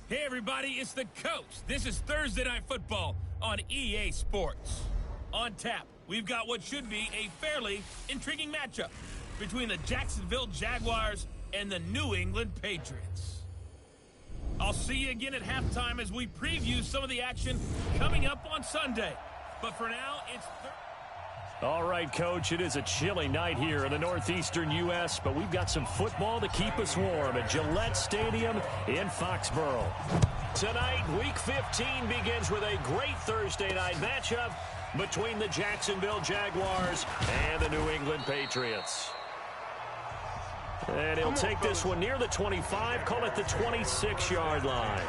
Hey everybody, it's the coach. This is Thursday Night Football on EA Sports. On tap, we've got what should be a fairly intriguing matchup between the Jacksonville Jaguars and the New England Patriots. I'll see you again at halftime as we preview some of the action coming up on Sunday. But for now, it's... All right, Coach, it is a chilly night here in the northeastern U.S., but we've got some football to keep us warm at Gillette Stadium in Foxborough. Tonight, Week 15 begins with a great Thursday night matchup between the Jacksonville Jaguars and the New England Patriots. And he'll take this one near the 25, call it the 26-yard line.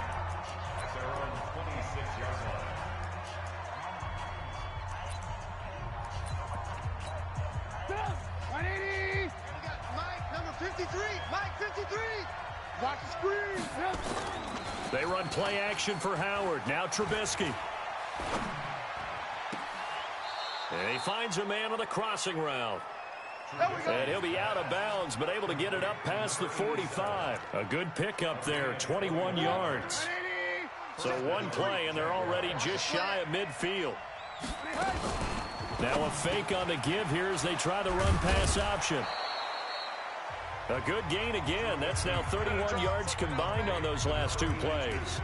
Watch the screen. Yep. They run play action for Howard. Now Trubisky. And he finds a man on the crossing route. And he'll be out of bounds, but able to get it up past the 45. A good pickup there, 21 yards. So one play, and they're already just shy of midfield. Now a fake on the give here as they try the run-pass option. A good gain again. That's now 31 yards combined on those last two plays.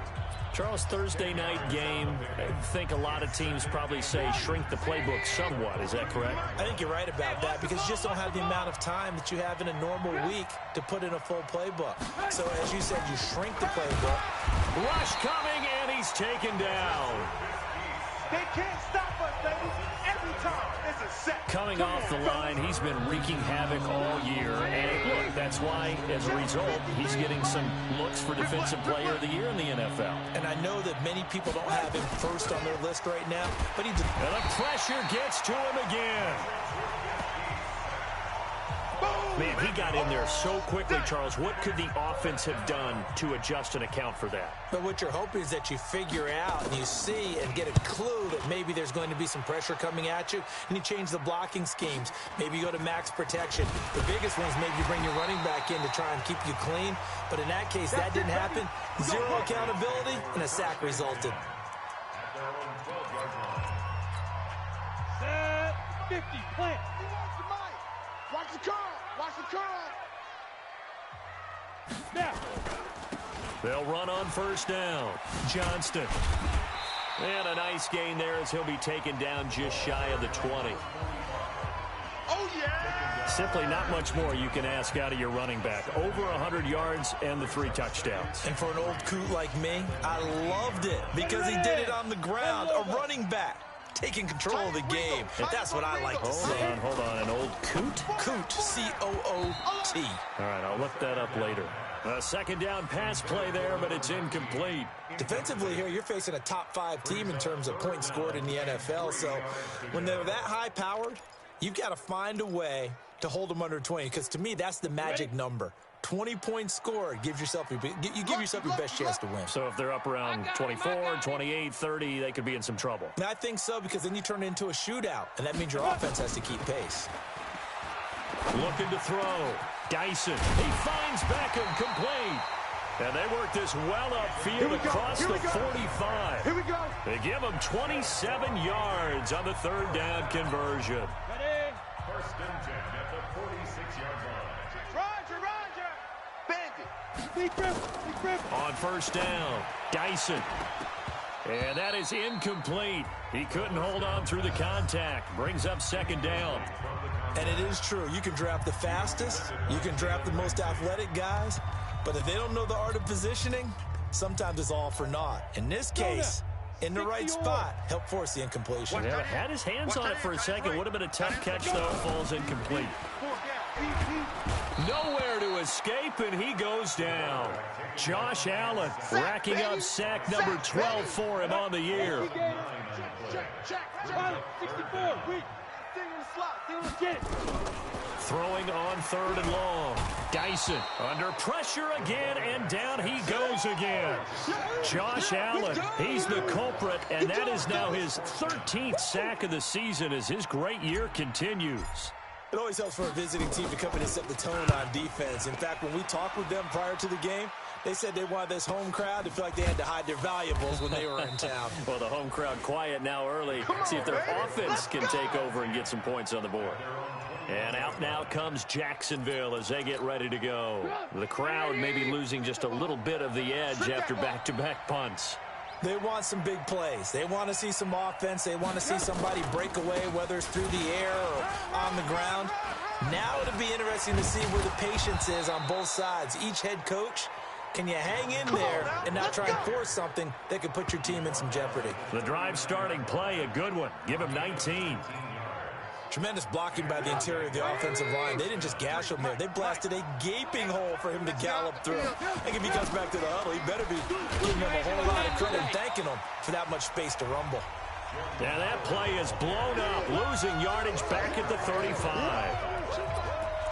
Charles, Thursday night game, I think a lot of teams probably say shrink the playbook somewhat. Is that correct? I think you're right about that because you just don't have the amount of time that you have in a normal week to put in a full playbook. So, as you said, you shrink the playbook. Rush coming, and he's taken down. They can't stop us, baby. Every time it's a set. Coming off the line, he's been wreaking havoc all year. And look, that's why, as a result, he's getting some looks for Defensive Player of the Year in the NFL. And I know that many people don't have him first on their list right now, but he... And the pressure gets to him again. Man, he got in there so quickly, Charles. What could the offense have done to adjust and account for that? But what you're hoping is that you figure out and you see and get a clue that maybe there's going to be some pressure coming at you, and you change the blocking schemes. Maybe you go to max protection. The biggest one is maybe you bring your running back in to try and keep you clean. But in that case, that didn't happen. Zero accountability, and a sack resulted. Set 50, plant. Watch the curl. Watch the curl. Now. They'll run on first down. Johnston. And a nice gain there as he'll be taken down just shy of the 20. Oh, yeah. Simply not much more you can ask out of your running back. Over 100 yards and the 3 touchdowns. And for an old coot like me, I loved it because he did it on the ground. A running back taking control of the game. And that's what I like to see. Hold on. An old coot? Coot, C-O-O-T. All right, I'll look that up later. A second down pass play there, but it's incomplete. Defensively here, you're facing a top 5 team in terms of points scored in the NFL. So when they're that high-powered, you've got to find a way to hold them under 20. Because to me, that's the magic number. 20 points scored, you give yourself your best chance to win. So if they're up around 24, 28, 30, they could be in some trouble. And I think so, because then you turn it into a shootout, and that means your offense has to keep pace. Looking to throw. Dyson. He finds Beckham complete. And they work this well upfield across the 45. Here we go. They give him 27 yards on the third down conversion. Ready? First and 10 at the 46-yard line. Roger. Bandit. Big grip. On first down, Dyson. And that is incomplete. He couldn't hold on through the contact. Brings up second down. And it is true. You can draft the fastest. You can draft the most athletic guys. But if they don't know the art of positioning, sometimes it's all for naught. In this case, in the right spot, help force the incompletion. Yeah, had his hands on it for a second. Would have been a tough catch, though. Falls incomplete. Nowhere to escape, and he goes down. Josh Allen racking up sack number 12 for him on the year. Check. 64. Throwing on third and long. Dyson under pressure again, and down he goes again. Josh Allen, he's the culprit, and that is now his 13th sack of the season as his great year continues. It always helps for a visiting team to come in and set the tone on defense. In fact, when we talked with them prior to the game, they said they wanted this home crowd to feel like they had to hide their valuables when they were in town. Well, the home crowd quiet now early. See if their offense can take over and get some points on the board. And out now comes Jacksonville as they get ready to go. The crowd may be losing just a little bit of the edge after back-to-back punts. They want some big plays. They want to see some offense. They want to see somebody break away, whether it's through the air or on the ground. Now it'll be interesting to see where the patience is on both sides. Each head coach, can you hang in there and not try and force something that could put your team in some jeopardy? The drive starting play, a good one. Give him 19. Tremendous blocking by the interior of the offensive line. They didn't just gash him there. They blasted a gaping hole for him to gallop through. I think if he comes back to the huddle, he better be giving him a whole lot of credit and thanking him for that much space to rumble. And that play is blown up, losing yardage back at the 35.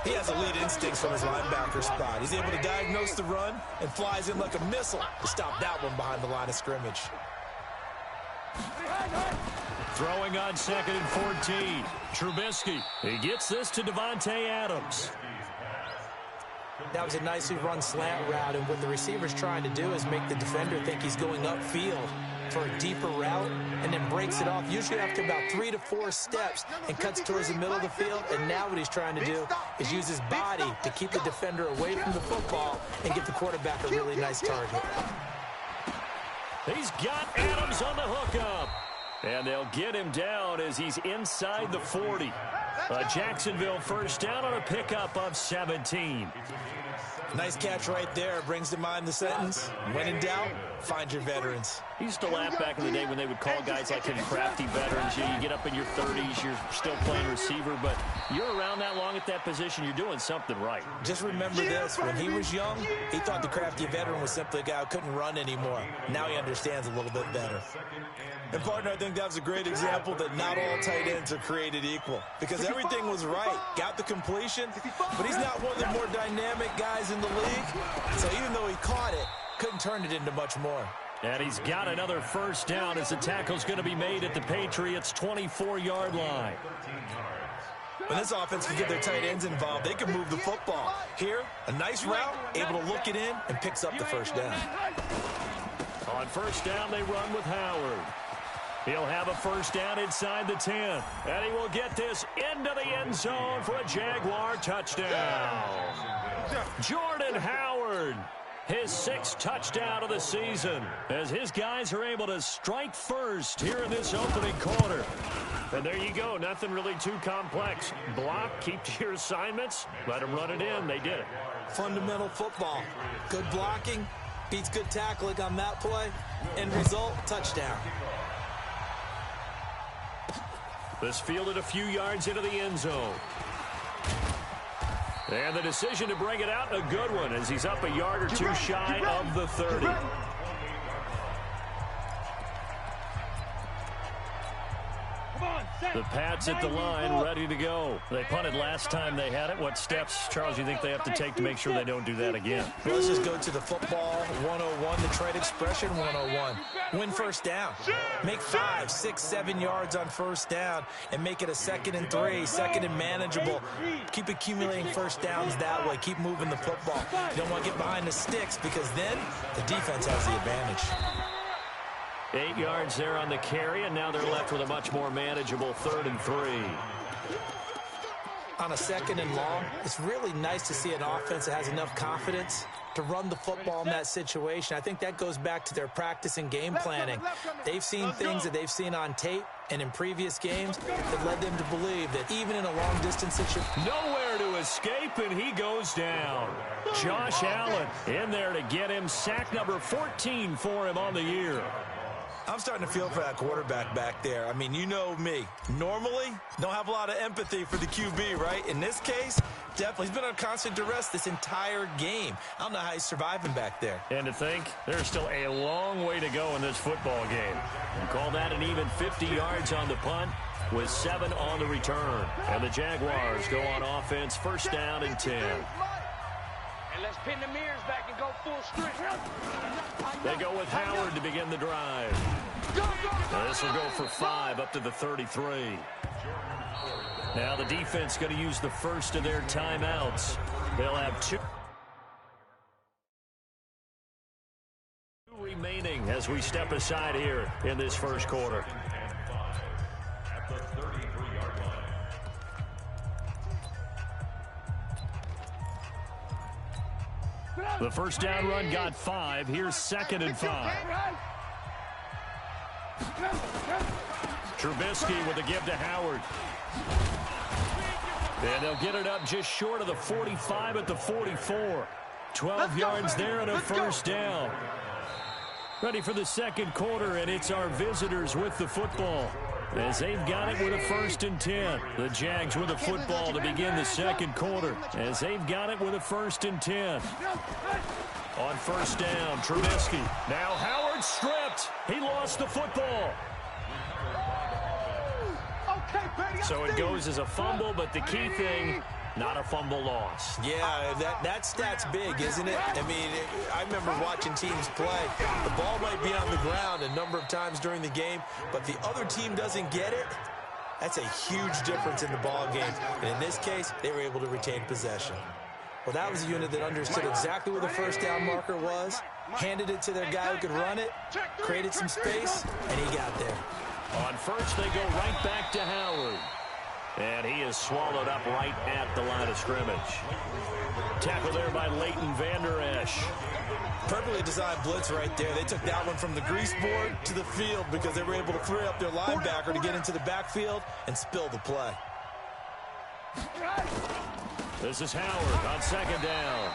He has elite instincts from his linebacker spot. He's able to diagnose the run and flies in like a missile to stop that one behind the line of scrimmage. Throwing on 2nd and 14. Trubisky. He gets this to Devontae Adams. That was a nicely run slant route, and what the receiver's trying to do is make the defender think he's going upfield for a deeper route, and then breaks it off, usually after about 3 to 4 steps, and cuts towards the middle of the field. And now what he's trying to do is use his body to keep the defender away from the football and give the quarterback a really nice target. He's got Adams on the hookup. And they'll get him down as he's inside the 40. A Jacksonville first down on a pickup of 17. Nice catch right there. Brings to mind the sentence, when in doubt, find your veterans. He used to laugh back in the day when they would call guys like him crafty veterans. You get up in your 30s, you're still playing receiver, but you're around that long at that position, you're doing something right. Just remember this, when he was young, he thought the crafty veteran was simply a guy who couldn't run anymore. Now he understands a little bit better. And partner, I think that was a great example that not all tight ends are created equal, because everything was right. Got the completion, but he's not one of the more dynamic guys in the league. So even though he caught it, couldn't turn it into much more. And he's got another first down as the tackle's going to be made at the Patriots' 24-yard line. When this offense can get their tight ends involved, they can move the football. Here, a nice route, able to look it in, and picks up the first down. On first down, they run with Howard. He'll have a first down inside the 10. And he will get this into the end zone for a Jaguar touchdown. Jordan Howard, his 6th touchdown of the season, as his guys are able to strike first here in this opening quarter. And there you go, nothing really too complex. Block, keep to your assignments, let them run it in. They did it. Fundamental football. Good blocking, beats good tackling on that play, end result, touchdown. This fielded a few yards into the end zone. And the decision to bring it out, a good one, as he's up a yard or two shy of the 30. The Pats at the line, ready to go. They punted last time they had it. What steps, Charles, you think they have to take to make sure they don't do that again? Well, let's just go to the football 101, the trade expression 101. Win first down. Make 5, 6, 7 yards on first down and make it a 2nd and 3, 2nd and manageable. Keep accumulating first downs that way. Keep moving the football. You don't want to get behind the sticks because then the defense has the advantage. 8 yards there on the carry, and now they're left with a much more manageable 3rd and 3. On a 2nd and long, it's really nice to see an offense that has enough confidence to run the football in that situation. I think that goes back to their practice and game planning. They've seen things that they've seen on tape and in previous games that led them to believe that even in a long-distance situation... Nowhere to escape, and he goes down. Josh Allen in there to get him. Sack number 14 for him on the year. I'm starting to feel for that quarterback back there. I mean, you know me. Normally, don't have a lot of empathy for the QB, right? In this case, definitely. He's been on constant duress this entire game. I don't know how he's surviving back there. And to think, there's still a long way to go in this football game. You call that an even 50 yards on the punt with 7 on the return. And the Jaguars go on offense, first down and 10. And let's pin the mirrors back and go full strength. They go with Howard to begin the drive. This will go for 5 up to the 33. Now the defense going to use the first of their timeouts. They'll have 2 remaining as we step aside here in this first quarter. At the 33-yard line. The first down run got 5. Here's 2nd and 5. Trubisky with a give to Howard. And they'll get it up just short of the 45 at the 44. 12 yards there and a first down. Ready for the second quarter, and it's our visitors with the football, as they've got it with a 1st and 10. The Jags with the football to begin the second quarter, as they've got it with a 1st and 10. On first down, Trubisky. Now Howard stripped. He lost the football. So it goes as a fumble, but the key thing, not a fumble loss. Yeah, that stat's big, isn't it? I mean, I remember watching teams play. The ball might be on the ground a number of times during the game, but the other team doesn't get it. That's a huge difference in the ball game. And in this case, they were able to retain possession. Well, that was a unit that understood exactly where the first down marker was, handed it to their guy who could run it, created some space, and he got there. On first, they go right back to Howard. And he is swallowed up right at the line of scrimmage. Tackle there by Leighton Vander Esch. Perfectly designed blitz right there. They took that one from the grease board to the field because they were able to free up their linebacker to get into the backfield and spill the play. This is Howard on second down.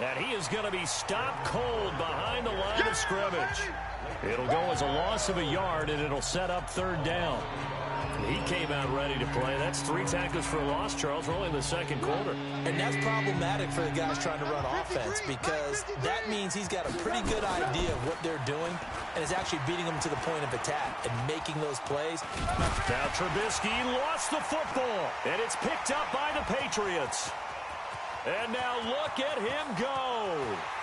And he is going to be stopped cold behind the line of scrimmage. It'll go as a loss of a yard, and it'll set up 3rd down. He came out ready to play. That's 3 tackles for a loss, Charles. We're only in the second quarter. And that's problematic for the guys trying to run offense because that means he's got a pretty good idea of what they're doing and is actually beating them to the point of attack and making those plays. Now Trubisky lost the football, and it's picked up by the Patriots. And now look at him go.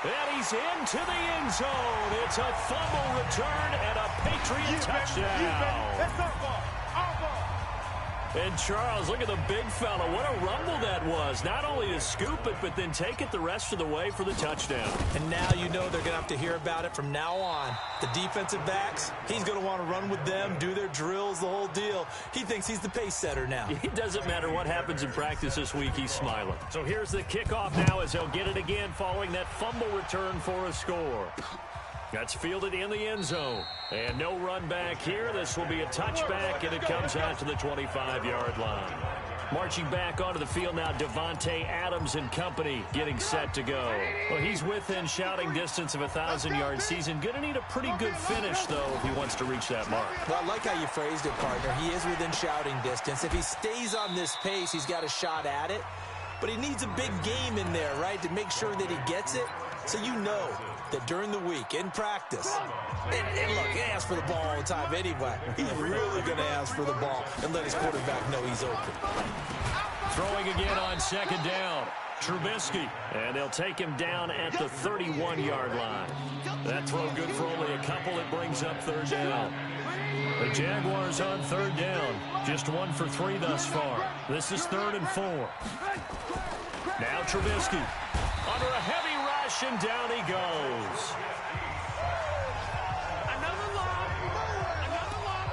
And he's into the end zone. It's a fumble return and a Patriot touchdown. And Charles, look at the big fella. What a rumble that was. Not only to scoop it, but then take it the rest of the way for the touchdown. And now you know they're going to have to hear about it from now on. The defensive backs, he's going to want to run with them, do their drills, the whole deal. He thinks he's the pace setter now. It doesn't matter what happens in practice this week, he's smiling. So here's the kickoff now as they'll get it again following that fumble return for a score. That's fielded in the end zone. And no run back here. This will be a touchback, and it comes out to the 25-yard line. Marching back onto the field now, Devontae Adams and company getting set to go. Well, he's within shouting distance of a 1,000-yard season. Going to need a pretty good finish, though, if he wants to reach that mark. Well, I like how you phrased it, partner. He is within shouting distance. If he stays on this pace, he's got a shot at it. But he needs a big game in there, right, to make sure that he gets it. So you know that during the week, in practice, and look, he asks for the ball all the time anyway. He's really going to ask for the ball and let his quarterback know he's open. Throwing again on second down, Trubisky. And they'll take him down at the 31-yard line. That throw good for only a couple. It brings up 3rd down. The Jaguars on 3rd down. Just 1 for 3 thus far. This is 3rd and 4. Now Trubisky under a heavy rush, and down he goes.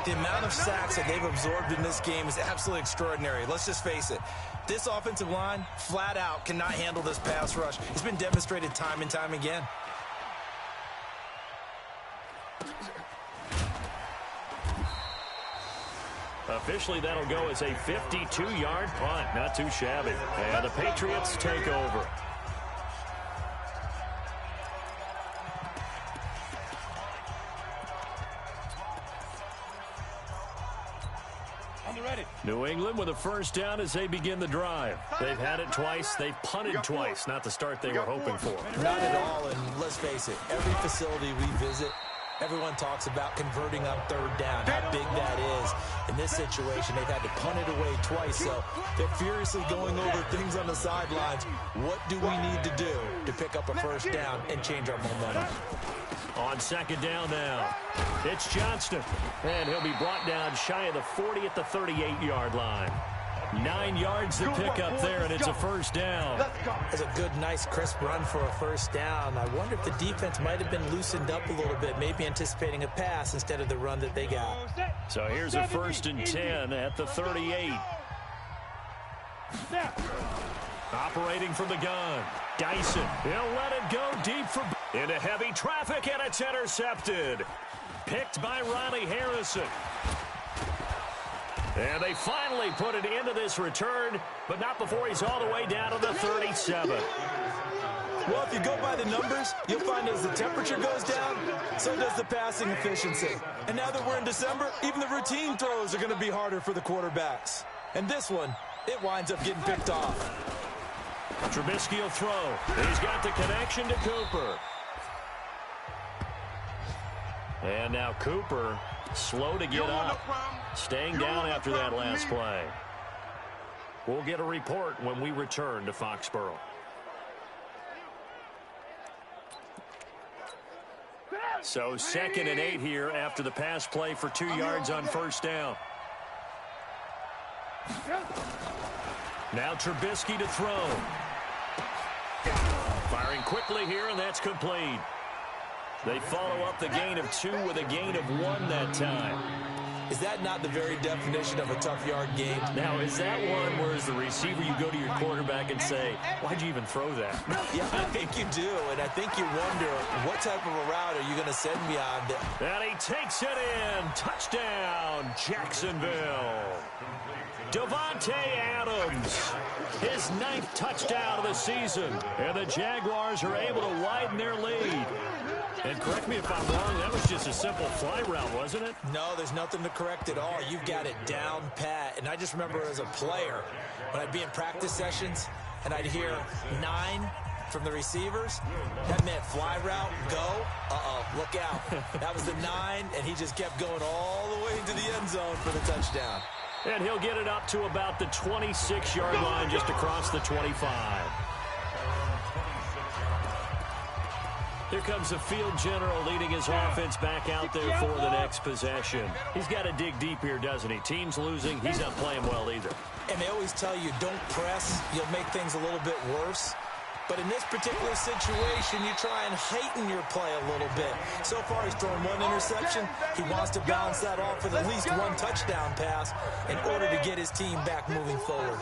The amount of sacks that they've absorbed in this game is absolutely extraordinary. Let's just face it. This offensive line, flat out, cannot handle this pass rush. It's been demonstrated time and time again. Officially, that'll go as a 52-yard punt. Not too shabby. And the Patriots take over. New England with a first down as they begin the drive. They've had it twice. They've punted twice. Not the start they were hoping for. Not at all, and let's face it, every facility we visit, everyone talks about converting on 3rd down, how big that is. In this situation, they've had to punt it away twice, so they're furiously going over things on the sidelines. What do we need to do to pick up a first down and change our momentum? On second down now, it's Johnston. And he'll be brought down shy of the 40 at the 38-yard line. 9 yards to pick up there, and it's a first down. That's a good, nice, crisp run for a first down. I wonder if the defense might have been loosened up a little bit, maybe anticipating a pass instead of the run that they got. So here's a 1st and 10 at the 38. Operating from the gun, Dyson. He'll let it go deep for into heavy traffic, and it's intercepted. Picked by Riley Harrison. And they finally put it into this return, but not before he's all the way down to the 37. Well, if you go by the numbers, you'll find as the temperature goes down, so does the passing efficiency. And now that we're in December, even the routine throws are going to be harder for the quarterbacks. And this one, it winds up getting picked off. Trubisky will throw. He's got the connection to Cooper. And now Cooper, slow to get up. Staying down after that last play. We'll get a report when we return to Foxborough. So 2nd and 8 here after the pass play for 2 yards on first down. Now Trubisky to throw. Firing quickly here, and that's complete. They follow up the gain of 2 with a gain of 1 that time. Is that not the very definition of a tough yard gain? Now, is that one where as the receiver you go to your quarterback and say, why'd you even throw that? Yeah, I think you do, and I think you wonder, what type of a route are you going to send me on? And he takes it in. Touchdown, Jacksonville. Davante Adams, his 9th touchdown of the season. And the Jaguars are able to widen their lead. And correct me if I'm wrong, that was just a simple fly route, wasn't it? No, there's nothing to correct at all. You've got it down pat. And I just remember as a player, when I'd be in practice sessions, and I'd hear 9 from the receivers, that meant fly route, go, look out. That was the 9, and he just kept going all the way into the end zone for the touchdown. And he'll get it up to about the 26-yard line, just across the 25. Here comes the field general leading his offense back out there for the next possession. He's got to dig deep here, doesn't he? Team's losing. He's not playing well either. And they always tell you, don't press. You'll make things a little bit worse. But in this particular situation, you try and heighten your play a little bit. So far, he's thrown 1 interception. He wants to balance that off with at least 1 touchdown pass in order to get his team back moving forward.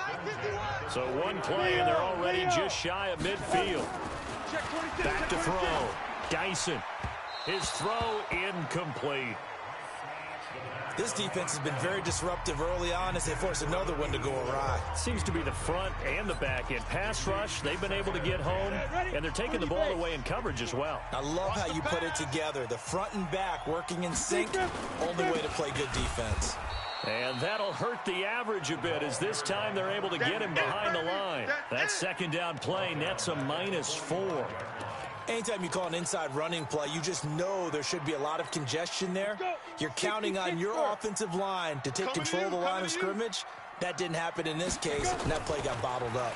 So 1 play, and they're already just shy of midfield. Back to throw. Dyson. His throw incomplete. This defense has been very disruptive early on as they force another one to go awry. Seems to be the front and the back end. Pass rush, they've been able to get home, and they're taking the ball away in coverage as well. I love how you put it together. The front and back working in sync, only way to play good defense. And that'll hurt the average a bit as this time they're able to get him behind the line. That 2nd down play nets a -4. Anytime you call an inside running play, you just know there should be a lot of congestion there. You're counting on your offensive line to take control of the line of scrimmage. That didn't happen in this case, and that play got bottled up.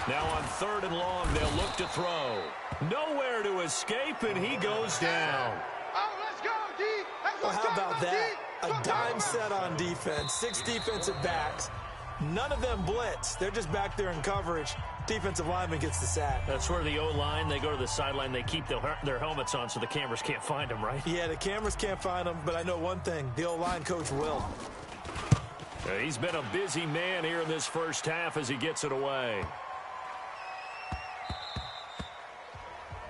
Now on 3rd and long, they'll look to throw. Nowhere to escape, and he goes down. Well, how about that? A dime set on defense, 6 defensive backs. None of them blitz. They're just back there in coverage. Defensive lineman gets the sack. That's where the O-line, they go to the sideline, they keep their helmets on so the cameras can't find them, right? Yeah, the cameras can't find them, but I know one thing. The O-line coach will. He's been a busy man here in this first half as he gets it away.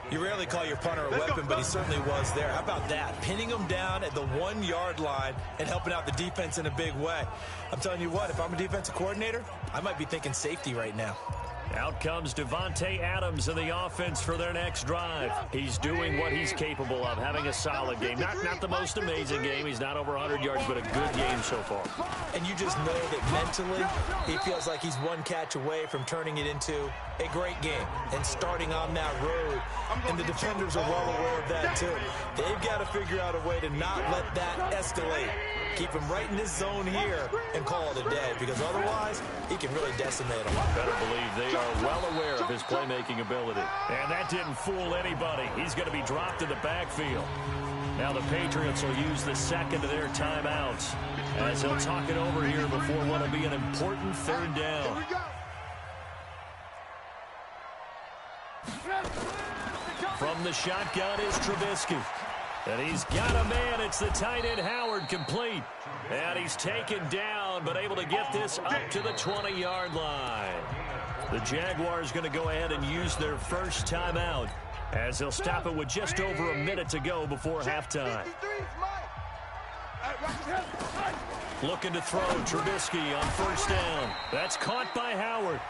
You rarely call your punter a weapon, but he certainly was there. How about that? Pinning him down at the 1-yard line and helping out the defense in a big way. I'm telling you what, if I'm a defensive coordinator, I might be thinking safety right now. Out comes Davante Adams in the offense for their next drive. He's doing what he's capable of, having a solid game. Not the most amazing game. He's not over 100 yards, but a good game so far. And you just know that mentally, he feels like he's 1 catch away from turning it into a great game and starting on that road. And the defenders are well aware of that, too. They've got to figure out a way to not let that escalate. Keep him right in this zone here and call it a day, because otherwise he can really decimate them. Better believe they are well aware of his playmaking ability. And that didn't fool anybody. He's going to be dropped in the backfield. Now the Patriots will use the second of their timeouts as they'll talk it over here before what will be an important third down. From the shotgun is Trubisky. And he's got a man. It's the tight end Howard, complete. And he's taken down, but able to get this up to the 20-yard line. The Jaguars going to go ahead and use their first timeout as they'll stop it with just over a minute to go before halftime. Looking to throw Trubisky on first down. That's caught by Howard.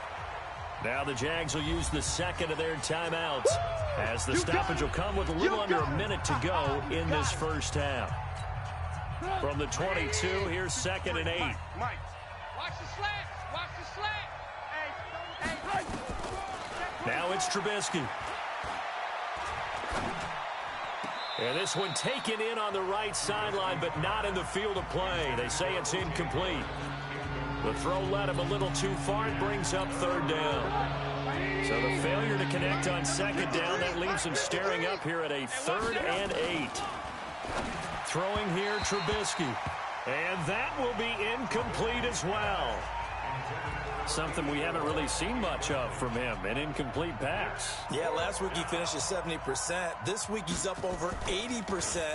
Now the Jags will use the second of their timeouts as the stoppage will come with a little under a minute to go in this first half. From the 22, here's 2nd and 8. Watch the slant. Watch the slant. Now it's Trubisky. And this one taken in on the right sideline, but not in the field of play. They say it's incomplete. The throw led him a little too far. It brings up third down. So the failure to connect on second down, that leaves him staring up here at a 3rd and 8. Throwing here, Trubisky. And that will be incomplete as well. Something we haven't really seen much of from him, an incomplete pass. Yeah, last week he finished at 70%. This week he's up over 80%.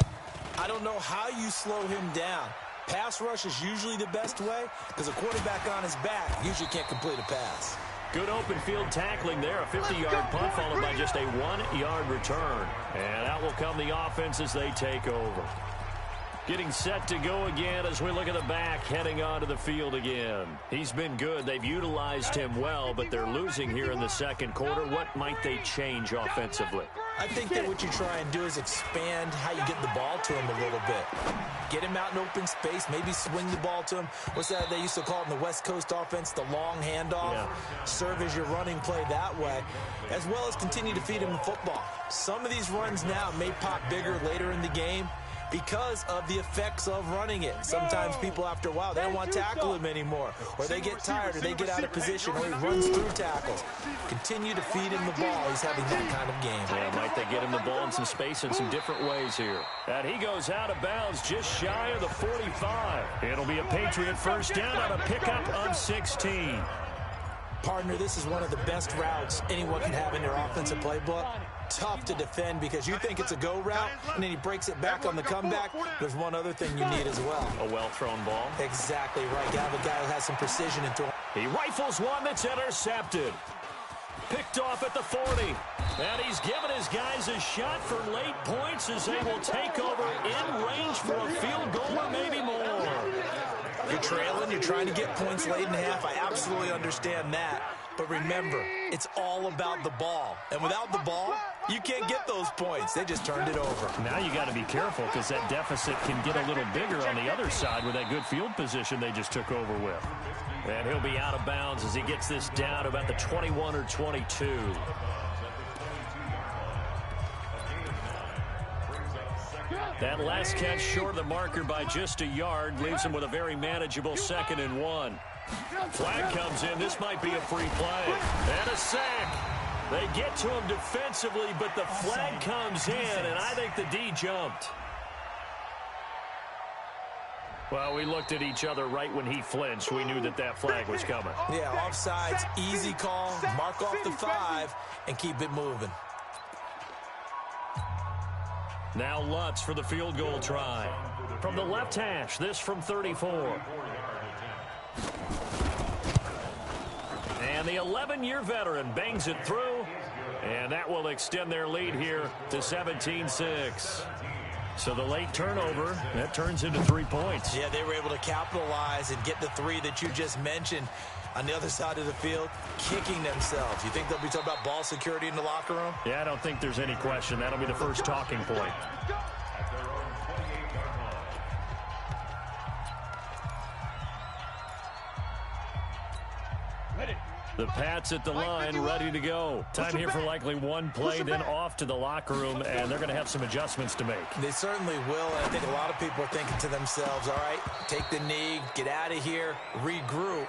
I don't know how you slow him down. Pass rush is usually the best way because a quarterback on his back usually can't complete a pass. Good open field tackling there. A 50-yard punt followed by just a 1-yard return. And out will come the offense as they take over. Getting set to go again as we look at the back, heading onto the field again. He's been good. They've utilized him well, but they're losing here in the second quarter. What might they change offensively? I think that what you try and do is expand how you get the ball to him a little bit. Get him out in open space, maybe swing the ball to him. What's that they used to call it in the West Coast offense, the long handoff? Yeah. Serve as your running play that way, as well as continue to feed him the football. Some of these runs now may pop bigger later in the game because of the effects of running it. Sometimes people, after a while, they don't want to tackle him anymore, or they get tired, or they get out of position, or he runs through tackles. Continue to feed him the ball. He's having that kind of game. Yeah, might they get him the ball in some space in some different ways here. And he goes out of bounds just shy of the 45. It'll be a Patriot first down on a pickup of 16. Partner, this is one of the best routes anyone can have in their offensive playbook. Tough to defend because you think it's a go route, and then he breaks it back on the comeback. There's one other thing you need as well. A well-thrown ball. Exactly right. You have a guy who has some precision into him. He rifles one that's intercepted. Picked off at the 40. And he's given his guys a shot for late points as they will take over in range for a field goal or maybe more. You're trailing. You're trying to get points late in half. I absolutely understand that. But remember, it's all about the ball. And without the ball, you can't get those points. They just turned it over. Now you got to be careful because that deficit can get a little bigger on the other side with that good field position they just took over with. And he'll be out of bounds as he gets this down to about the 21 or 22. That last catch short of the marker by just a yard leaves him with a very manageable 2nd and 1. Flag comes in. This might be a free play. And a sack. They get to him defensively, but the flag comes in, and I think the D jumped. Well, we looked at each other right when he flinched. We knew that that flag was coming. Yeah, offsides, easy call. Mark off the 5 and keep it moving. Now Lutz for the field goal try. From the left hash, this from 34. And the 11-year veteran bangs it through, and that will extend their lead here to 17-6. So the late turnover, that turns into 3 points. Yeah, they were able to capitalize and get the 3 that you just mentioned. On the other side of the field, kicking themselves. You think they'll be talking about ball security in the locker room? Yeah, I don't think there's any question. That'll be the first talking point. The Pats at the line, ready to go. Time here for likely one play, then off to the locker room, and they're going to have some adjustments to make. They certainly will, and I think a lot of people are thinking to themselves, all right, take the knee, get out of here, regroup.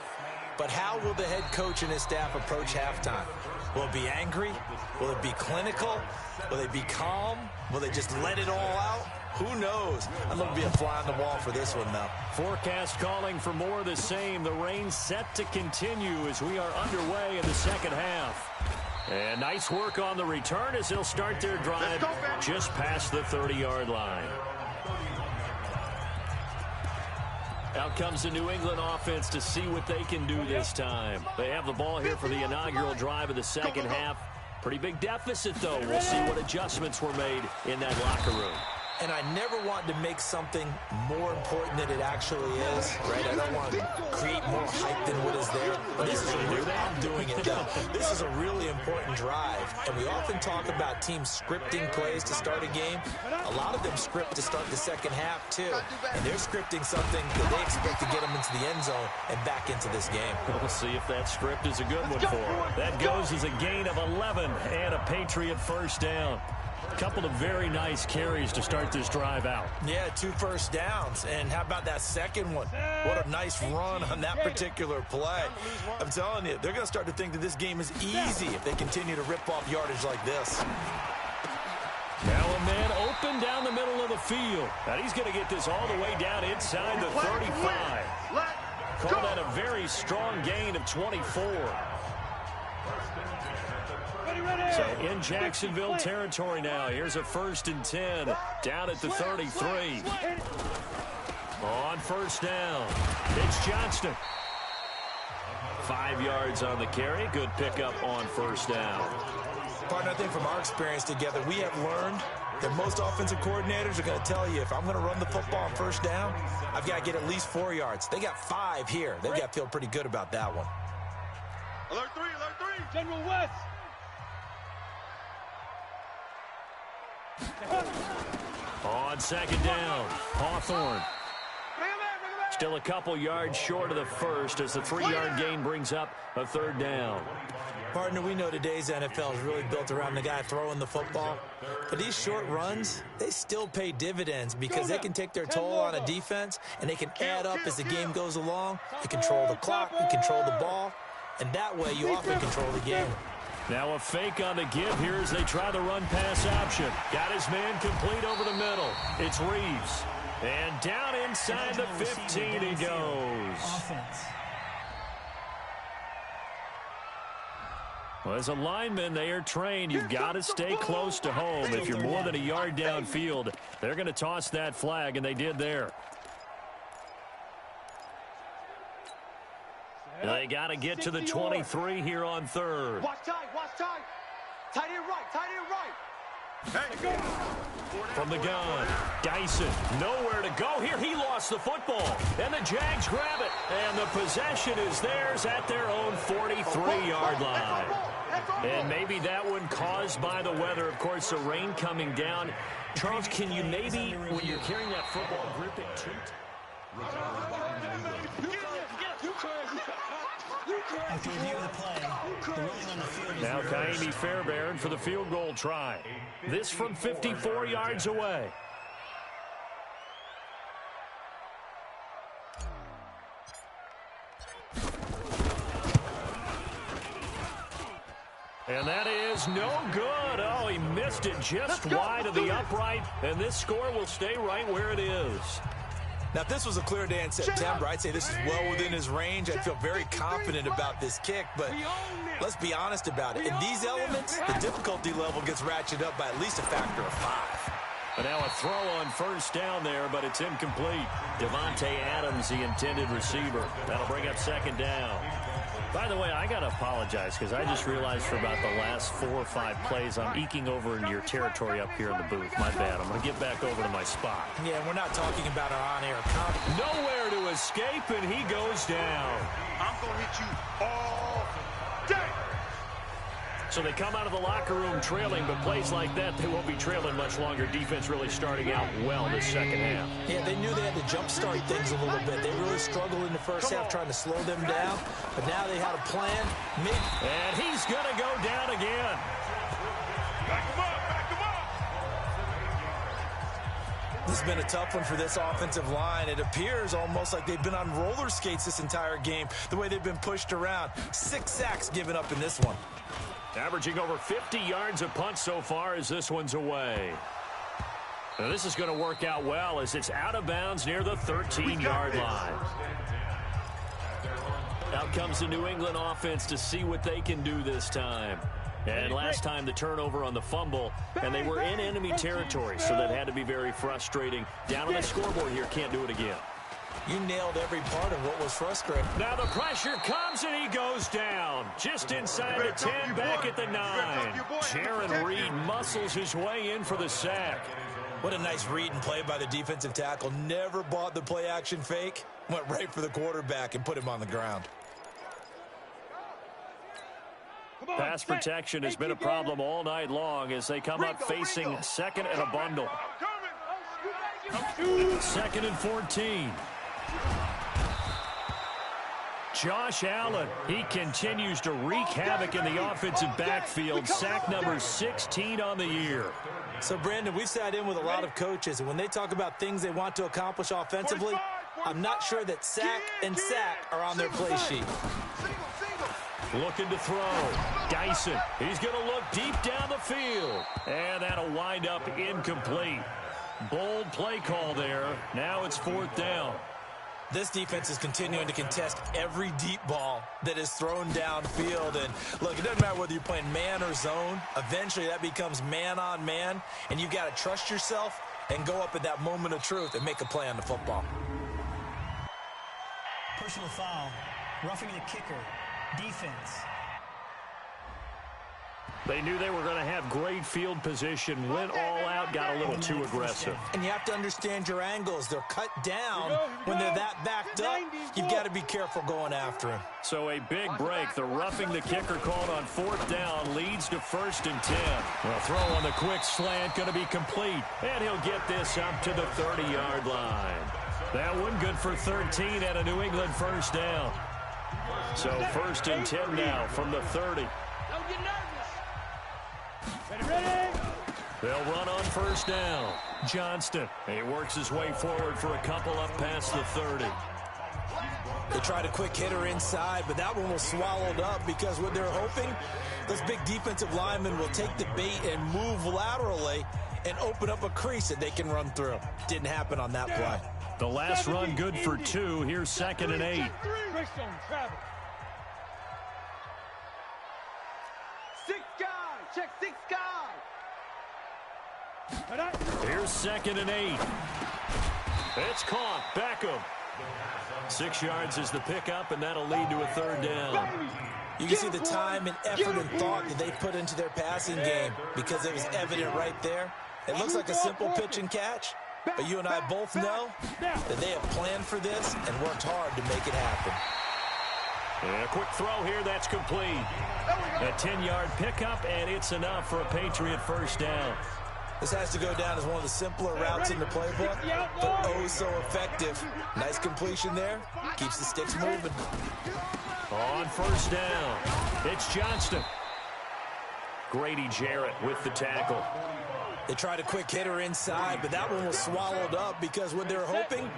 But how will the head coach and his staff approach halftime? Will it be angry? Will it be clinical? Will they be calm? Will they just let it all out? Who knows? I'd love to be a fly on the wall for this one, though. Forecast calling for more of the same. The rain set to continue as we are underway in the second half. And nice work on the return as they'll start their drive just past the 30-yard line. Out comes the New England offense to see what they can do this time. They have the ball here for the inaugural drive of the second half. Pretty big deficit, though. We'll see what adjustments were made in that locker room. And I never want to make something more important than it actually is, right? I don't want to create more hype than what is there. But this is I'm doing it, though. This is a really important drive. And we often talk about teams scripting plays to start a game. A lot of them script to start the second half, too. And they're scripting something that they expect to get them into the end zone and back into this game. We'll see if that script is a good one for them. That goes as a gain of 11 and a Patriot first down. A couple of very nice carries to start this drive out. Yeah, 2 first downs. And how about that second one? What a nice run on that particular play. I'm telling you, they're going to start to think that this game is easy if they continue to rip off yardage like this. Now a man open down the middle of the field. And he's going to get this all the way down inside the 35. Call that a very strong gain of 24. So in Jacksonville territory now. Here's a 1st and 10 down at the 33. On first down, it's Johnston. 5 yards on the carry. Good pickup on first down. Partner, I think from our experience together, we have learned that most offensive coordinators are going to tell you, if I'm going to run the football on first down, I've got to get at least 4 yards. They got 5 here. They've got to feel pretty good about that one. Alert 3, General West. On second down, Hawthorne. Still a couple yards short of the first as the 3-yard gain brings up a 3rd down. Partner, we know today's NFL is really built around the guy throwing the football. But these short runs, they still pay dividends because they can take their toll on a defense and they can add up as the game goes along. You control the clock, you control the ball, and that way you often control the game. Now a fake on the give here as they try the run-pass option. Got his man complete over the middle. It's Reeves. And down inside the 15 he goes. Well, as a lineman, they are trained. You've got to stay close to home. If you're more than a yard downfield, they're going to toss that flag, and they did there. They got to get to the 23 here on 3rd. Watch tight. Tight end right. Hey. From the gun, Dyson, nowhere to go here. He lost the football, and the Jags grab it. And the possession is theirs at their own 43-yard line. And maybe that one caused by the weather. Of course, the rain coming down. Charles, can you maybe, when you're carrying that football, grip it too? After review of the play, the ruling on the field is now reversed. Kaimi Fairbairn for the field goal try. This from 54 yards away. And that is no good. Oh, he missed it just wide of the upright, and this score will stay right where it is. Now, if this was a clear day in September, I'd say this is well within his range. I'd feel very confident about this kick, but let's be honest about it. In these elements, the difficulty level gets ratcheted up by at least a factor of 5. And now a throw on first down there, but it's incomplete. Devontae Adams, the intended receiver. That'll bring up 2nd down. By the way, I got to apologize because I just realized for about the last 4 or 5 plays, I'm eking over into your territory up here in the booth. My bad. I'm going to get back over to my spot. Yeah, we're not talking about our on-air comment. Nowhere to escape, and he goes down. I'm going to hit you all day. So they come out of the locker room trailing, but plays like that, they won't be trailing much longer. Defense really starting out well this second half. Yeah, they knew they had to jumpstart things a little bit. They really struggled in the first half trying to slow them down, but now they had a plan. And he's going to go down again. Back him up, back him up. This has been a tough one for this offensive line. It appears almost like they've been on roller skates this entire game, the way they've been pushed around. 6 sacks given up in this one. Averaging over 50 yards a punt so far as this one's away. Now this is going to work out well as it's out of bounds near the 13-yard line. Out comes the New England offense to see what they can do this time. And last time the turnover on the fumble, and they were in enemy territory, so that had to be very frustrating. Down on the scoreboard here, can't do it again. You nailed every part of what was frustrating. Now the pressure comes and he goes down. Just inside the 10, back at the 9. Jaron Reed muscles his way in for the sack. What a nice read and play by the defensive tackle. Never bought the play action fake. Went right for the quarterback and put him on the ground. Pass protection has been a problem all night long as they come up facing second and a bundle. 2nd and 14. Josh Allen, he continues to wreak havoc in the offensive backfield. Sack number 16 on the year. So, Brandon, we've sat in with a lot of coaches, and when they talk about things they want to accomplish offensively, I'm not sure that sack and sack are on their play sheet. Looking to throw. Dyson, he's going to look deep down the field. And that'll wind up incomplete. Bold play call there. Now it's 4th down. This defense is continuing to contest every deep ball that is thrown downfield. And, look, it doesn't matter whether you're playing man or zone. Eventually, that becomes man-on-man, and you've got to trust yourself and go up at that moment of truth and make a play on the football. Personal foul. Roughing the kicker. Defense. They knew they were going to have great field position, went all out, got a little too aggressive. And you have to understand your angles. They're cut down when they're that backed up. You've got to be careful going after him. So a big break. The roughing the kicker called on 4th down leads to 1st and 10. Well, throw on the quick slant going to be complete. And he'll get this up to the 30-yard line. That one good for 13 and a New England 1st down. So 1st and 10 now from the 30. Don't get nervous. They'll run on 1st down. Johnston, he works his way forward for a couple up past the 30. They tried a quick hitter inside, but that one was swallowed up because what they're hoping, those big defensive linemen will take the bait and move laterally and open up a crease that they can run through. Didn't happen on that play. The last run good for 2. Here's 2nd and 8. 6 guys. Check 6 guys. Here's 2nd and 8. It's caught. Beckham. 6 yards is the pickup, and that'll lead to a 3rd down. You can see the time and effort and thought that they put into their passing game because it was evident right there. It looks like a simple pitch and catch, but you and I both know that they have planned for this and worked hard to make it happen. And a quick throw here, that's complete. A 10-yard pickup, and it's enough for a Patriot 1st down. This has to go down as one of the simpler routes in the playbook, but oh so effective. Nice completion there. Keeps the sticks moving. On 1st down, it's Johnston. Grady Jarrett with the tackle. They tried a quick hitter inside, but that one was swallowed up because what they're hoping,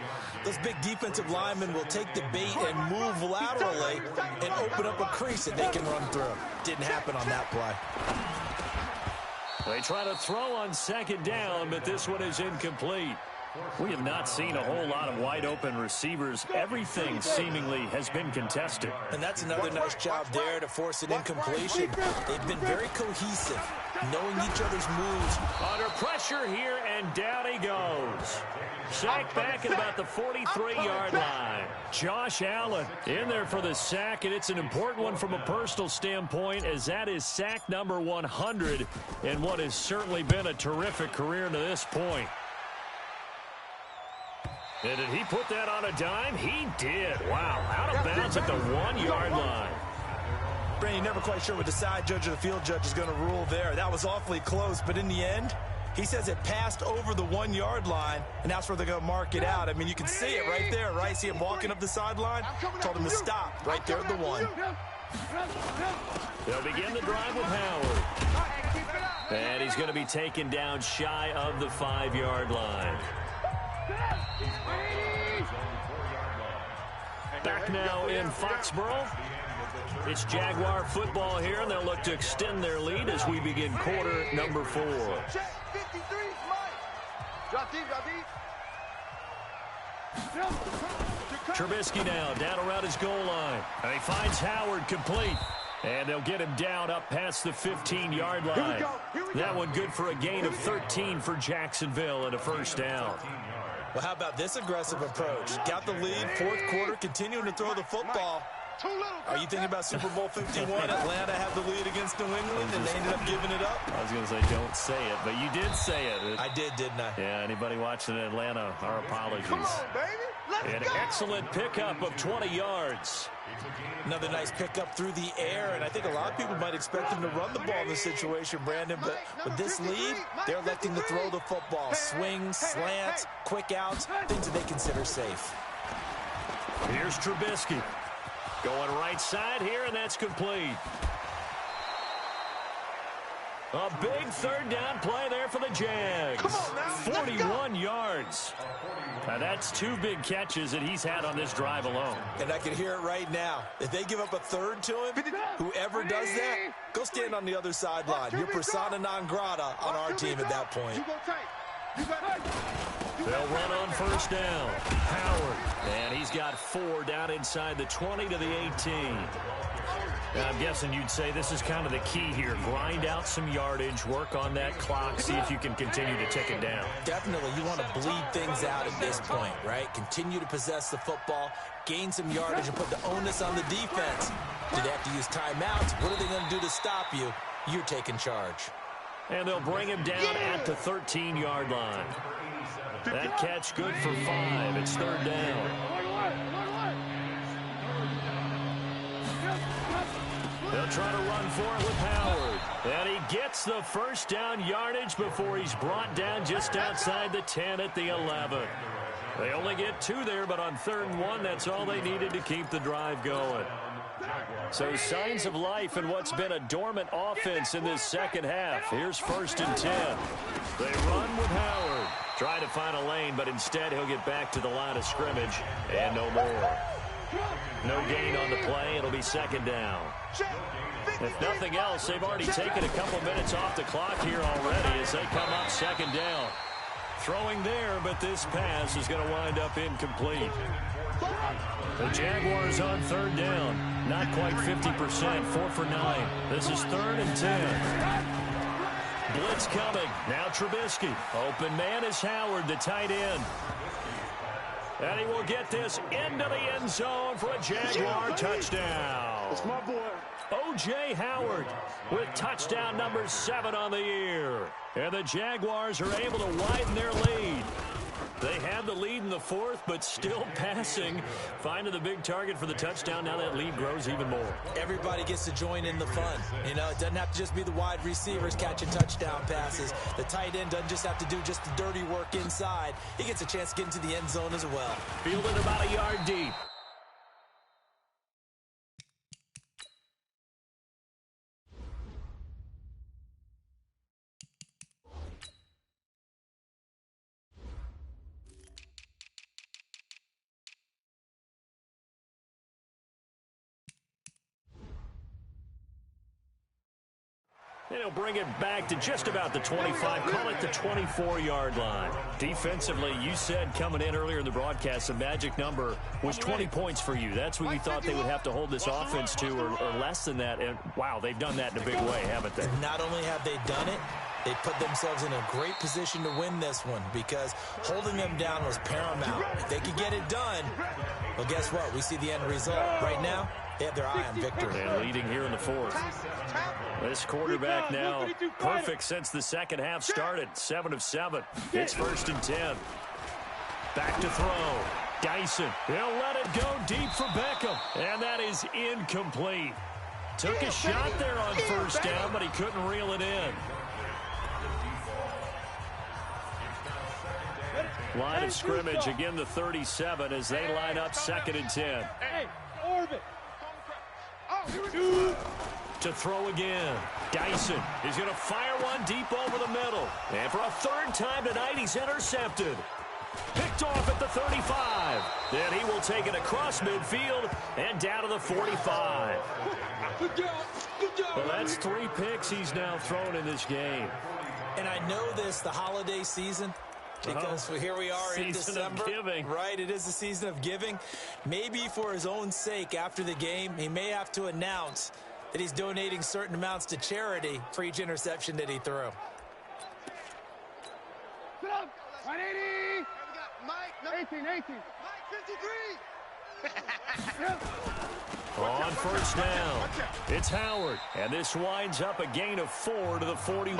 those big defensive linemen will take the bait and move laterally and open up a crease that they can run through. Didn't happen on that play. They try to throw on 2nd down, but this one is incomplete. We have not seen a whole lot of wide-open receivers. Everything seemingly has been contested. And that's another nice job there to force an incompletion. They've been very cohesive, knowing each other's moves. Under pressure here, and down he goes. Sacked back at about the 43-yard line. Josh Allen in there for the sack, and it's an important one from a personal standpoint, as that is sack number 100 in what has certainly been a terrific career to this point. And did he put that on a dime? He did. Wow, out of bounds at the 1-yard line. Brandon, you're never quite sure what the side judge or the field judge is going to rule there. That was awfully close, but in the end, he says it passed over the 1 yard line, and that's where they're going to mark it out. I mean, you can see it right there, right? See him walking up the sideline? Told him to stop right there at the 1. They'll begin the drive with Howard. And he's going to be taken down shy of the 5-yard line. Back now in Foxborough. It's Jaguar football here, and they'll look to extend their lead as we begin quarter number 4. Trubisky now down around his goal line. And he finds Howard complete. And they'll get him down up past the 15-yard line. That one good for a gain of 13 for Jacksonville and a first down. Well, how about this aggressive approach? Got the lead, fourth quarter, continuing to throw the football. Are you thinking about Super Bowl 51? Atlanta had the lead against New England, and they ended up giving it up? I was going to say, don't say it, but you did say it. I did, didn't I? Yeah, anybody watching Atlanta, our apologies. Come on, baby. Let's An excellent pickup of 20 yards. Another nice pickup through the air, and I think a lot of people might expect him to run the ball in this situation, Brandon, but with this lead, they're electing to throw the football. Swings, slants, quick outs, things that they consider safe. Here's Trubisky. Going right side here, and that's complete. A big third down play there for the Jags. 41 yards. Now that's 2 big catches that he's had on this drive alone. And I can hear it right now. If they give up a third to him, whoever does that, go stand on the other sideline. You're persona non grata on our team at that point. They'll run on first down. Howard. And he's got 4 down inside the 20 to the 18. Now, I'm guessing you'd say this is kind of the key here. Grind out some yardage, work on that clock, see if you can continue to tick it down. Definitely. You want to bleed things out at this point, right? Continue to possess the football, gain some yardage, and put the onus on the defense. Do they have to use timeouts? What are they going to do to stop you? You're taking charge. And they'll bring him down at the 13-yard line. That catch good for 5. It's third down. They'll try to run for it with Howard. And he gets the first down yardage before he's brought down just outside the 10 at the 11. They only get 2 there, but on 3rd and 1, that's all they needed to keep the drive going. So signs of life in what's been a dormant offense in this second half. Here's 1st and 10. They run with Howard. Try to find a lane, but instead he'll get back to the line of scrimmage and no more. No gain on the play. It'll be 2nd down. If nothing else, they've already taken a couple minutes off the clock here already as they come up 2nd down. Throwing there, but this pass is going to wind up incomplete. The Jaguars on 3rd down. Not quite 50%. 4 for 9. This is 3rd and 10. Blitz coming. Now Trubisky. Open man is Howard, the tight end. And he will get this into the end zone for a Jaguar touchdown. It's my boy. O.J. Howard with touchdown number 7 on the year. And the Jaguars are able to widen their lead. They had the lead in the 4th, but still passing. Finding the big target for the touchdown. Now that lead grows even more. Everybody gets to join in the fun. You know, it doesn't have to just be the wide receivers catching touchdown passes. The tight end doesn't just have to do just the dirty work inside. He gets a chance to get into the end zone as well. Fielded about a yard deep. And he'll bring it back to just about the 25, call it the 24-yard line. Defensively, you said coming in earlier in the broadcast, the magic number was 20 points for you. That's what you thought they would have to hold this offense to, or less than that. And, wow, they've done that in a big way, haven't they? Not only have they done it, they put themselves in a great position to win this one because holding them down was paramount. If they could get it done, well, guess what? We see the end result. Right now, they have their eye on victory. And leading here in the 4th. This quarterback now perfect since the second half started. 7 of 7. It's 1st and 10. Back to throw. Dyson. He'll let it go deep for Beckham. And that is incomplete. Took a shot there on first down, but he couldn't reel it in. Line of scrimmage, again the 37 as they line up 2nd and 10. Hey, orbit. To throw again. Dyson is going to fire one deep over the middle. And for a 3rd time tonight, he's intercepted. Picked off at the 35. Then he will take it across midfield and down to the 45. Good job. Well, that's 3 picks he's now thrown in this game. And I know this, the holiday season, because here we are in December. Season of giving. Right, it is the season of giving. Maybe for his own sake, after the game, he may have to announce that he's donating certain amounts to charity for each interception that he threw. 180. Mike, 18. Mike, 53. On first down, it's Howard. And this winds up a gain of 4 to the 41.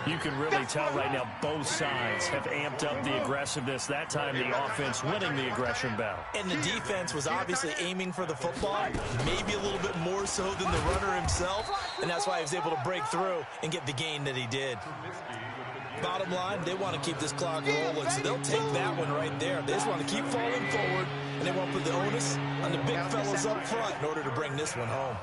You can really tell right now both sides have amped up the aggressiveness. That time the offense winning the aggression battle. And the defense was obviously aiming for the football, maybe a little bit more so than the runner himself, and that's why he was able to break through and get the gain that he did. Bottom line, they want to keep this clock rolling, so they'll take that one right there. They just want to keep falling forward, and they want to put the onus on the big fellas up front in order to bring this one home.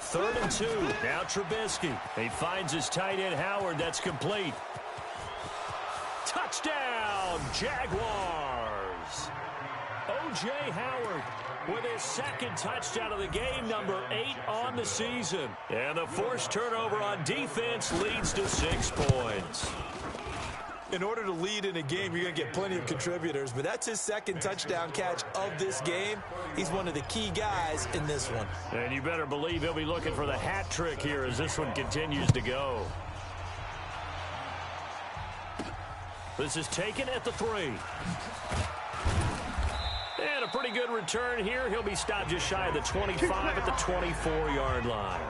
3rd and 2. Now Trubisky. He finds his tight end Howard. That's complete. Touchdown, Jaguars. O.J. Howard with his 2nd touchdown of the game, number 8 on the season. And the forced turnover on defense leads to 6 points. In order to lead in a game, you're going to get plenty of contributors, but that's his 2nd touchdown catch of this game. He's one of the key guys in this one. And you better believe he'll be looking for the hat trick here as this one continues to go. This is taken at the 3. And a pretty good return here. He'll be stopped just shy of the 25 at the 24-yard line.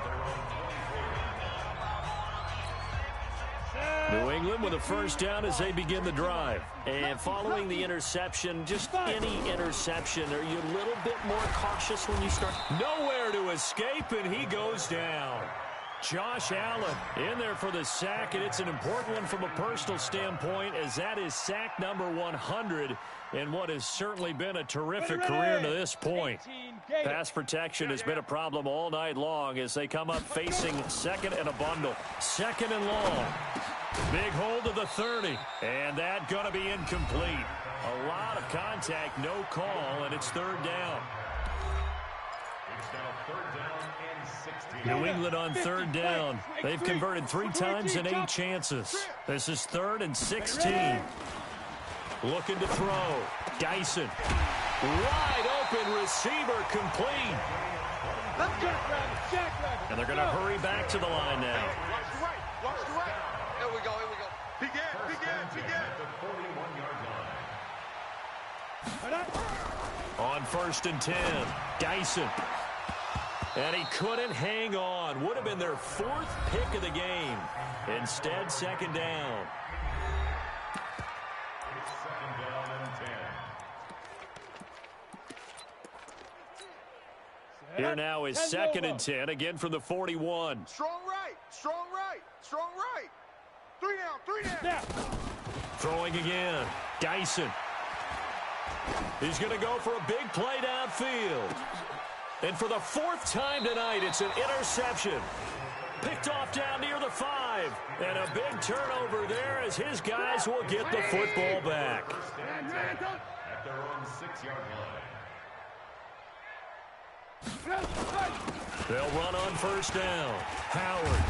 New England with a first down as they begin the drive. And following the interception, just any interception, are you a little bit more cautious when you start? Nowhere to escape, and he goes down. Josh Allen in there for the sack, and it's an important one from a personal standpoint as that is sack number 100 in what has certainly been a terrific career to this point. Pass protection has been a problem all night long as they come up facing 2nd and a bundle. 2nd and long. Big hold of the 30, and that going to be incomplete. A lot of contact, no call, and it's 3rd down. It's now 3rd down and 16. New England on 3rd down. They've converted 3 times in 8 chances. This is 3rd and 16. Looking to throw. Dyson. Wide open receiver complete. And they're going to hurry back to the line now. Watch the right. Here we go. Begin. The 41-yard line. On 1st and 10. Dyson. And he couldn't hang on. Would have been their 4th pick of the game. Instead, 2nd down. It's 2nd down and 10. Here now is 2nd and 10, again from the 41. Strong right. 3 down. Throwing again. Dyson. He's going to go for a big play downfield. And for the 4th time tonight, it's an interception. Picked off down near the 5. And a big turnover there as his guys will get the football back. At their own 6-yard line. They'll run on 1st down. Howard.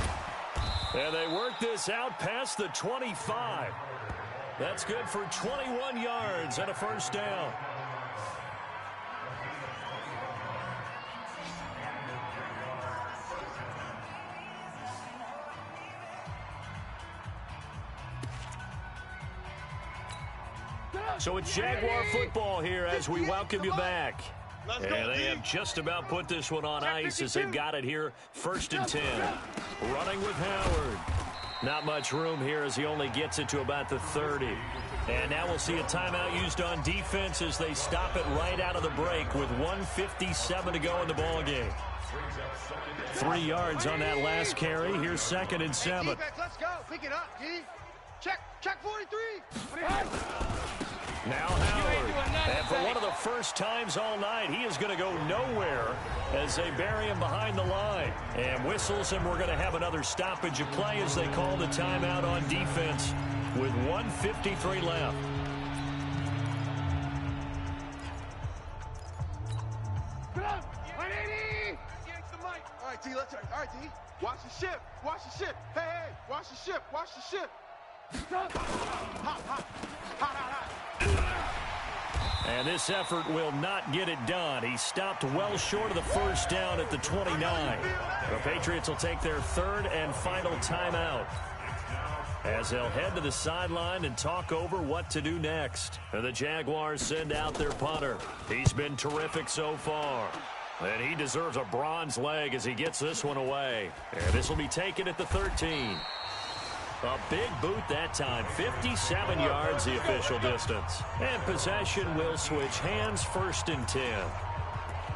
And they work this out past the 25. That's good for 21 yards and a 1st down. So it's Jaguar football here as we welcome you back. And they have just about put this one on ice as they've got it here. 1st and 10. Running with Howard. Not much room here as he only gets it to about the 30. And now we'll see a timeout used on defense as they stop it right out of the break with 1:57 to go in the ball game. 3 yards on that last carry. Here's 2nd and 7. Let's go. Pick it up, D. Check 43. Now Howard. And for one of the first times all night, he is going to go nowhere as they bury him behind the line. And whistles, and we're going to have another stoppage of play as they call the timeout on defense with 1:53 left. All right, D, let's turn. All right, D. Watch the ship. Watch the ship. Hey, watch the ship. Watch the ship. Hot. And this effort will not get it done. He stopped well short of the first down at the 29. The Patriots will take their 3rd and final timeout as they'll head to the sideline and talk over what to do next. And the Jaguars send out their punter. He's been terrific so far. And he deserves a bronze leg as he gets this one away. And this will be taken at the 13. A big boot that time. 57 yards the official distance. And possession will switch hands, 1st and 10.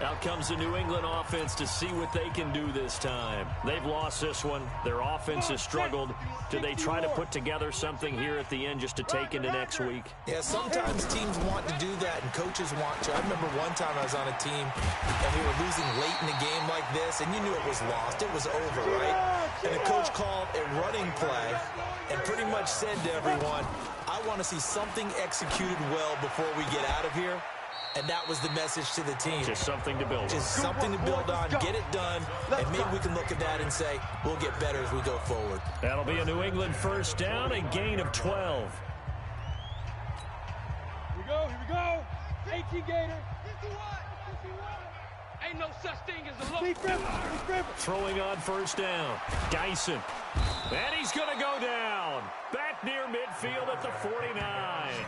Out comes the New England offense to see what they can do this time. They've lost this one. Their offense has struggled. Do they try to put together something here at the end just to take into next week? Yeah, sometimes teams want to do that and coaches want to. I remember one time I was on a team and we were losing late in a game like this and you knew it was lost. It was over, right? And the coach called a running play and pretty much said to everyone, I want to see something executed well before we get out of here. And that was the message to the team. Just something to build on. Just something to build on, get it done, and maybe we can look at that and say, we'll get better as we go forward. That'll be a New England 1st down, a gain of 12. Here we go. 18 Gator. 51. Ain't no such thing as a low. Throwing on 1st down. Dyson. And he's going to go down. Back near midfield at the 49.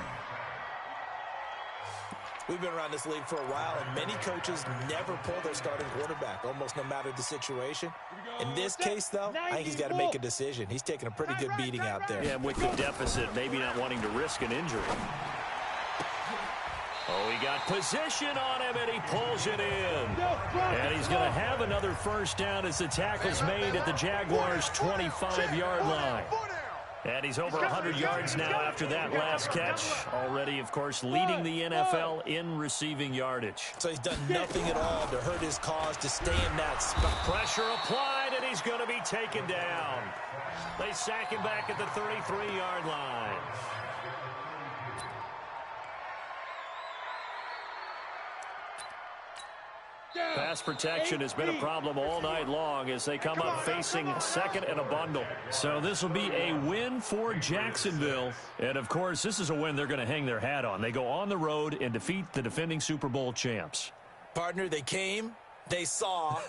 We've been around this league for a while, and many coaches never pull their starting quarterback, almost no matter the situation. In this case, though, I think he's got to make a decision. He's taking a pretty good beating out there. Yeah, with the deficit, maybe not wanting to risk an injury. Oh, he got position on him, and he pulls it in. And he's going to have another 1st down as the tackle's made at the Jaguars' 25-yard line. And he's over 100 yards now after that last catch. Already, of course, leading the NFL in receiving yardage. So he's done nothing at all to hurt his cause, to stay in that spot. Pressure applied, and he's going to be taken down. They sack him back at the 33-yard line. Pass protection has been a problem all night long as they come up facing 2nd and a bundle. So this will be a win for Jacksonville. And, of course, this is a win they're going to hang their hat on. They go on the road and defeat the defending Super Bowl champs. Partner, they came, they saw,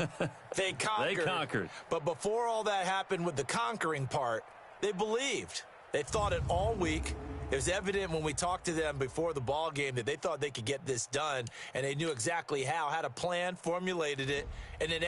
they conquered. They conquered. But before all that happened with the conquering part, they believed. They thought it all week. It was evident when we talked to them before the ball game that they thought they could get this done, and they knew exactly how, had a plan, formulated it, and then